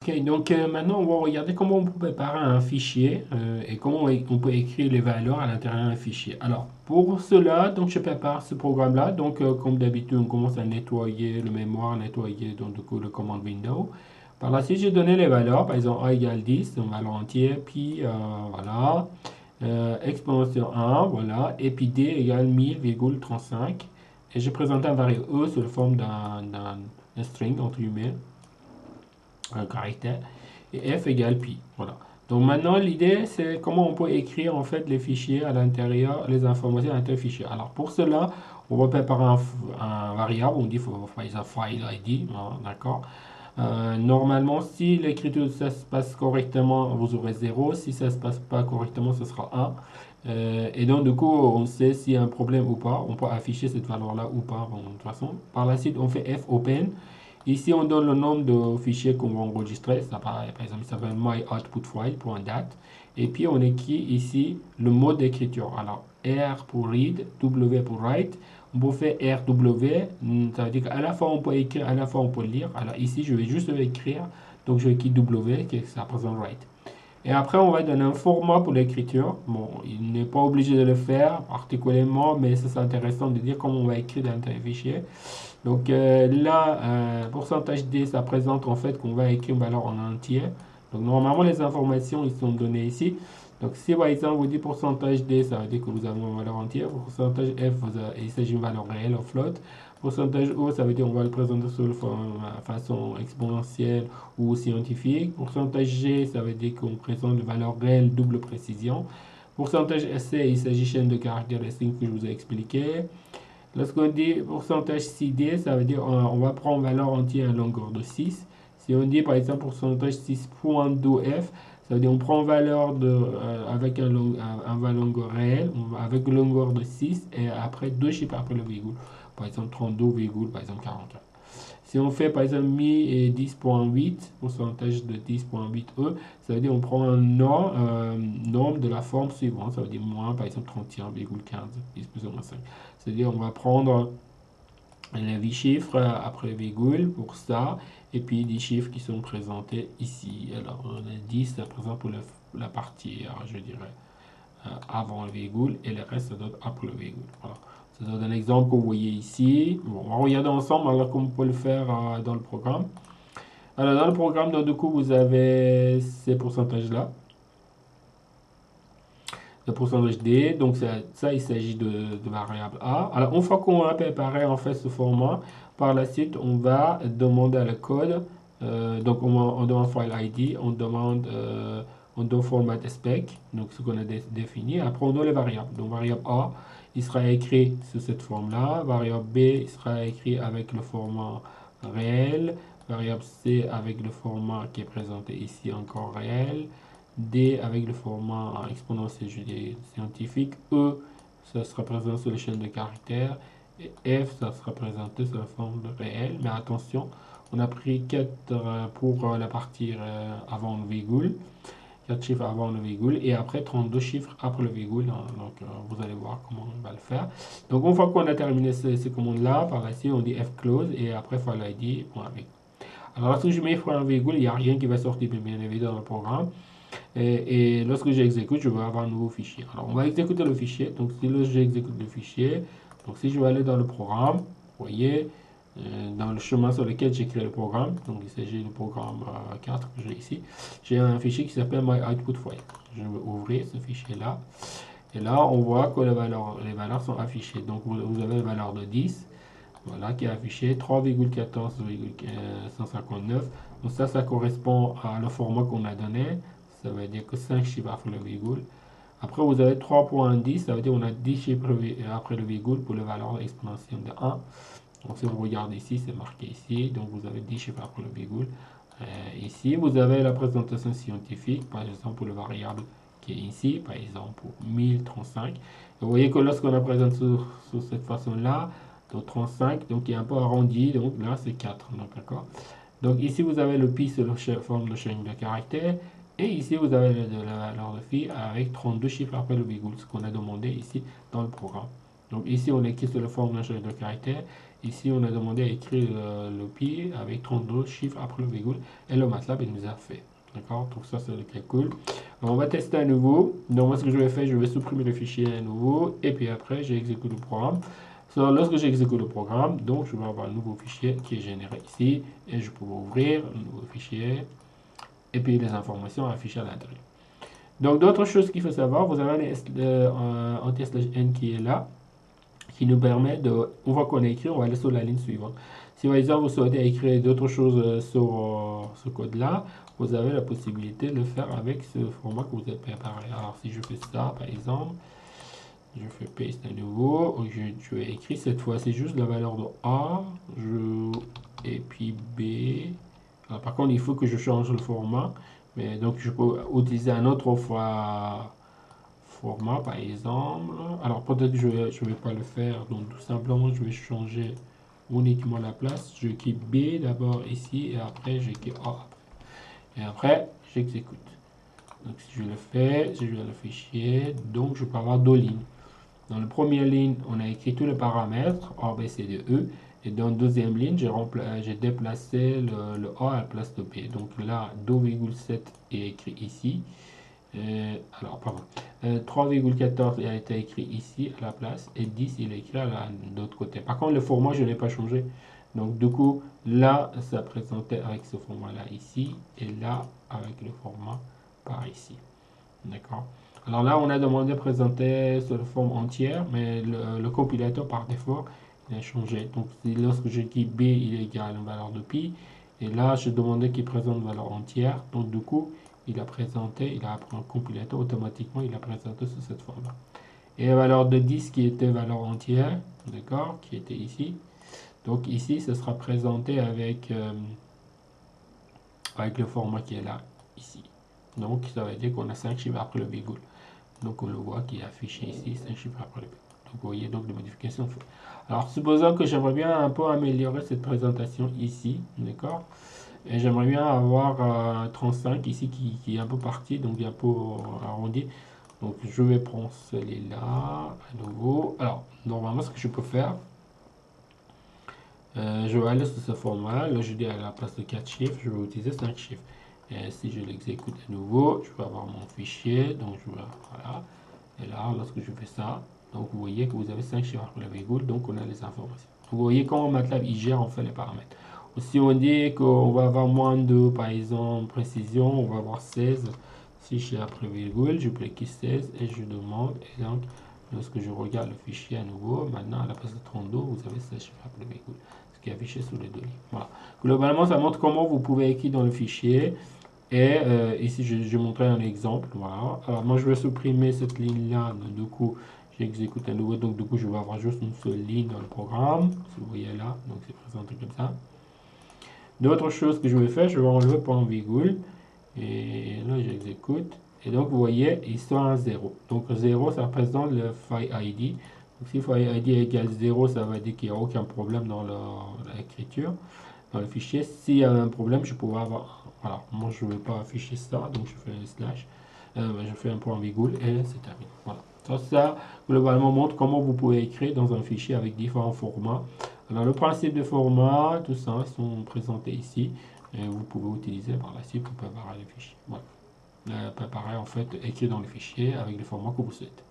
Ok, donc maintenant on va regarder comment on peut préparer un fichier et comment on peut écrire les valeurs à l'intérieur d'un fichier. Alors pour cela, donc je prépare ce programme-là. Donc comme d'habitude, on commence à nettoyer le mémoire, nettoyer donc du coup le commande window. Par la suite, j'ai donné les valeurs, par exemple a égale 10, donc valeur entière, puis voilà, exponentielle 1, voilà, et puis d égale 1000,35. Et j'ai présenté un variable e sous la forme d'un string entre guillemets, un caractère, et f égale pi. Voilà. Donc maintenant, l'idée, c'est comment on peut écrire en fait les fichiers à l'intérieur, les informations à l'intérieur du fichier. Alors pour cela, on va préparer un variable, on dit par exemple file ID, hein, d'accord. Normalement, si l'écriture ça se passe correctement, vous aurez 0. Si ça se passe pas correctement, ce sera 1. Et donc, du coup, on sait s'il y a un problème ou pas. On peut afficher cette valeur-là ou pas. Bon, de toute façon, par la suite, on fait f open. Ici, on donne le nombre de fichiers qu'on va enregistrer. Ça, par exemple, ça s'appelle myoutputfile.dat. Et puis, on écrit ici le mode d'écriture. Alors, R pour read, W pour write. On peut faire RW, ça veut dire qu'à la fois on peut écrire, à la fois on peut lire. Alors ici, je vais juste écrire. Donc, je écris W, qui ça représente write. Et après, on va donner un format pour l'écriture. Bon, il n'est pas obligé de le faire particulièrement, mais c'est intéressant de dire comment on va écrire dans un fichier. Donc là, pourcentage D, ça présente en fait qu'on va écrire une valeur en entier. Donc normalement, les informations, ils sont données ici. Donc si par exemple, vous dites pourcentage D, ça veut dire que vous avez une valeur entière. Pourcentage F, il s'agit d'une valeur réelle en float. Pourcentage O, ça veut dire qu'on va le présenter sous la façon exponentielle ou scientifique. Pourcentage G, ça veut dire qu'on présente une valeur réelle double précision. Pourcentage SC, il s'agit de chaîne de caractères et signes que je vous ai expliqué. Lorsqu'on dit pourcentage CD, ça veut dire on va prendre valeur entière à longueur de 6. Si on dit par exemple pourcentage 6.2f, ça veut dire on prend valeur avec un valeur longueur réel, avec une longueur de 6 et après deux chiffres après le virgule. Par exemple 32, par exemple 44. Si on fait par exemple mi et 10.8, pourcentage de 10.8e, ça veut dire on prend un nombre de la forme suivante, ça veut dire moins par exemple 31,15, 10 plus ou moins 5. C'est-à-dire on va prendre les 8 chiffres après le virgule pour ça, et puis 10 chiffres qui sont présentés ici. Alors les 10, ça présente pour la partie, je dirais, avant le virgule, et le reste, ça donne après le virgule. Voilà. Ça donne un exemple que vous voyez ici. Bon, on va regarder ensemble alors comme on peut le faire dans le programme. Alors dans le programme, donc, du coup, vous avez ces pourcentages-là. Le pourcentage D, donc ça il s'agit de variable A. Alors une fois qu'on a préparé en fait ce format, par la suite on va demander à le code, donc on demande file ID, on donne format spec, donc ce qu'on a défini, après on donne les variables. Donc variable A, il sera écrit sous cette forme-là, variable B, il sera écrit avec le format réel, variable C avec le format qui est présenté ici encore réel, D avec le format exponentiel scientifique, E, ça se représente sur les chaînes de caractères, et F, ça se représente sur la forme de réel. Mais attention, on a pris 4 pour la partie avant le virgule, 4 chiffres avant le virgule, et après 32 chiffres après le virgule. Donc vous allez voir comment on va le faire. Donc une fois qu'on a terminé ces commandes-là, par la suite on dit F close, et après file ID, point avec. Alors lorsque je mets point virgule, il n'y a rien qui va sortir bien évidemment dans le programme. Et lorsque j'exécute, je vais avoir un nouveau fichier. Alors, on va exécuter le fichier. Donc, si j'exécute le fichier, donc si je vais aller dans le programme, vous voyez, dans le chemin sur lequel j'ai créé le programme, donc il s'agit du programme 4 que j'ai ici, j'ai un fichier qui s'appelle myoutputfile. Je vais ouvrir ce fichier-là. Et là, on voit que les valeurs sont affichées. Donc, vous avez la valeur de 10, voilà, qui est affiché 3,14,159. Donc ça correspond à le format qu'on a donné. Ça veut dire que 5 chiffres après le virgule. Après, vous avez 3.10, ça veut dire qu'on a 10 chiffres après le virgule pour la valeur exponentielle de 1. Donc si vous regardez ici, c'est marqué ici. Donc vous avez 10 chiffres après le virgule. Ici, vous avez la présentation scientifique, par exemple pour le variable qui est ici, par exemple pour 1035. Et vous voyez que lorsqu'on la présente sur cette façon-là, donc 35, donc il est un peu arrondi, donc là c'est 4, d'accord. Donc ici vous avez le pi sur la forme de chaîne de caractères, et ici vous avez la valeur de phi avec 32 chiffres après le virgule, ce qu'on a demandé ici dans le programme. Donc ici on écrit sur la forme de chaîne de caractères, Ici, on a demandé à écrire le pi avec 32 chiffres après le virgule et le MATLAB, il nous a fait. D'accord? Donc ça, c'est le calcul. Alors, on va tester à nouveau. Donc moi, ce que je vais faire, je vais supprimer le fichier à nouveau et puis après, j'exécute le programme. So, lorsque j'exécute le programme, donc je vais avoir un nouveau fichier qui est généré ici et je peux ouvrir un nouveau fichier et puis les informations affichées à l'intérieur. Donc d'autres choses qu'il faut savoir, vous avez un test/n qui est là, qui nous permet de, une fois qu'on a écrit, on va aller sur la ligne suivante. Si par exemple vous souhaitez écrire d'autres choses sur ce code-là, vous avez la possibilité de le faire avec ce format que vous avez préparé. Alors si je fais ça par exemple, je fais paste à nouveau, je vais écrire cette fois-ci juste la valeur de A, et puis B. Alors, par contre, il faut que je change le format, mais donc je peux utiliser un autre format par exemple. Alors peut-être que je ne vais pas le faire, donc tout simplement je vais changer uniquement la place. Je quitte B d'abord ici et après je quitte A après. Et après j'exécute. Donc si je le fais, je vais le fichier, donc je peux avoir deux lignes. Dans la première ligne, on a écrit tous les paramètres A, B, C, D, E. Et dans la deuxième ligne, j'ai déplacé le A à la place de B. Donc là, 2,7 est écrit ici. Alors, pardon. 3,14 a été écrit ici à la place. Et 10, il est écrit à l'autre côté. Par contre, le format, je n'ai pas changé. Donc, du coup, là, ça présentait avec ce format-là ici. Et là, avec le format par ici. D'accord. Alors là, on a demandé de présenter sous forme entière, mais le compilateur par défaut, il a changé. Donc lorsque je dis B, il est égal à une valeur de pi. Et là, je demandais qu'il présente une valeur entière. Donc du coup, il a présenté, il a appris un compilateur automatiquement, il a présenté sous cette forme-là. Et la valeur de 10 qui était valeur entière, d'accord, qui était ici. Donc ici, ce sera présenté avec le format qui est là, ici. Donc ça veut dire qu'on a 5 chiffres après le virgule. Donc on le voit qui est affiché ici, 5 chiffres après le virgule. Donc vous voyez donc les modifications faites. Alors supposons que j'aimerais bien un peu améliorer cette présentation ici, d'accord. Et j'aimerais bien avoir 35 ici qui est un peu parti, donc il est un peu arrondi. Donc je vais prendre celui-là à nouveau. Alors normalement ce que je peux faire, je vais aller sur ce format. Là je dis à la place de 4 chiffres, je vais utiliser 5 chiffres. Et si je l'exécute à nouveau, je vais avoir mon fichier. Donc je vais, voilà. Et là, lorsque je fais ça, donc vous voyez que vous avez 5 chiffres après la virgule, donc on a les informations. Vous voyez comment MATLAB il gère en fait les paramètres. Si on dit qu'on va avoir moins de, par exemple, précision, on va avoir 16, 6 chiffres après la virgule, je clique 16 et je demande, et donc lorsque je regarde le fichier à nouveau, maintenant à la place de 32, vous avez 16 chiffres après la virgule, ce qui est affiché sur les deux lignes. Voilà. Globalement, ça montre comment vous pouvez écrire dans le fichier. Et ici, je montrer un exemple. Voilà. Alors, moi, je vais supprimer cette ligne-là. Du coup, j'exécute à nouveau. Donc, du coup, je vais avoir juste une seule ligne dans le programme. Si vous voyez là, donc c'est présenté comme ça. D'autres choses que je vais faire, je vais enlever point virgule. Et là, j'exécute. Et donc, vous voyez, il sort un 0. Donc, 0, ça représente le file ID. Donc, si file ID égale 0, ça veut dire qu'il n'y a aucun problème dans l'écriture, dans le fichier. S'il y a un problème, je pourrais avoir. Voilà, moi je ne vais pas afficher ça, donc je fais un slash, je fais un point virgule et c'est terminé. Voilà. Ça, globalement, montre comment vous pouvez écrire dans un fichier avec différents formats. Alors, le principe de format, tout ça, sont présentés ici. Et vous pouvez utiliser par la suite pour préparer les fichiers. Voilà. Préparer, en fait, écrire dans les fichiers avec les formats que vous souhaitez.